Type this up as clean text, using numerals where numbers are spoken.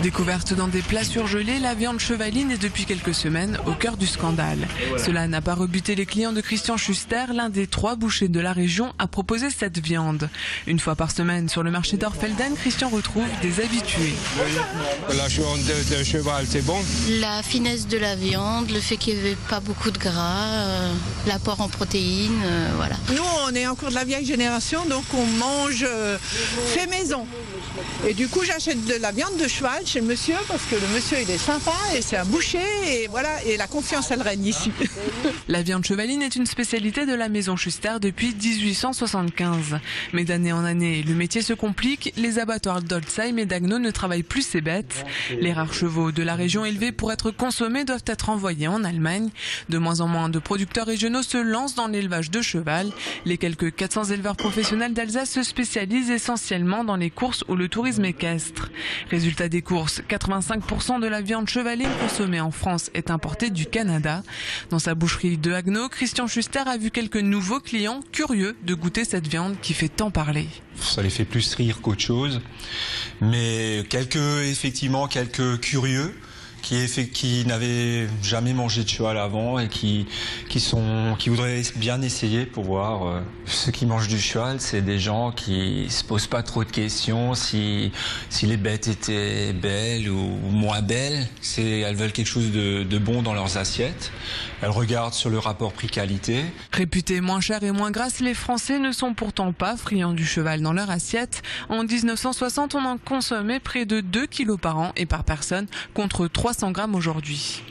Découverte dans des plats surgelés, la viande chevaline est depuis quelques semaines au cœur du scandale. Cela n'a pas rebuté les clients de Christian Schuster, l'un des 3 bouchers de la région à proposer cette viande. Une fois par semaine sur le marché d'Orfelden, Christian retrouve des habitués. La viande de cheval, c'est bon? La finesse de la viande, le fait qu'il n'y avait pas beaucoup de gras, l'apport en protéines, voilà. Nous, on est encore de la vieille génération, donc on mange fait maison. Et du coup, j'achète de la viande de cheval chez le monsieur parce que le monsieur, il est sympa et c'est un boucher et voilà, et la confiance, elle règne ici. La viande chevaline est une spécialité de la maison Schuster depuis 1875. Mais d'année en année, le métier se complique. Les abattoirs d'Olzheim et d'Agno ne travaillent plus ces bêtes. Les rares chevaux de la région élevés pour être consommés doivent être envoyés en Allemagne. De moins en moins de producteurs régionaux se lancent dans l'élevage de cheval. Les quelques 400 éleveurs professionnels d'Alsace se spécialisent essentiellement dans les courses ou le tourisme équestre. Résultat des courses, 85% de la viande chevaline consommée en France est importée du Canada. Dans sa boucherie de Agno, Christian Schuster a vu quelques nouveaux clients curieux de goûter cette viande qui fait tant parler. Ça les fait plus rire qu'autre chose, mais effectivement quelques curieux qui n'avaient jamais mangé de cheval avant et qui voudraient bien essayer pour voir. Ceux qui mangent du cheval, c'est des gens qui se posent pas trop de questions si les bêtes étaient belles ou moins belles. Elles veulent quelque chose de bon dans leurs assiettes. Elles regardent sur le rapport prix-qualité. Réputées moins chères et moins grasses, les Français ne sont pourtant pas friands du cheval dans leur assiette. En 1960, on en consommait près de 2 kilos par an et par personne contre 300 grammes aujourd'hui.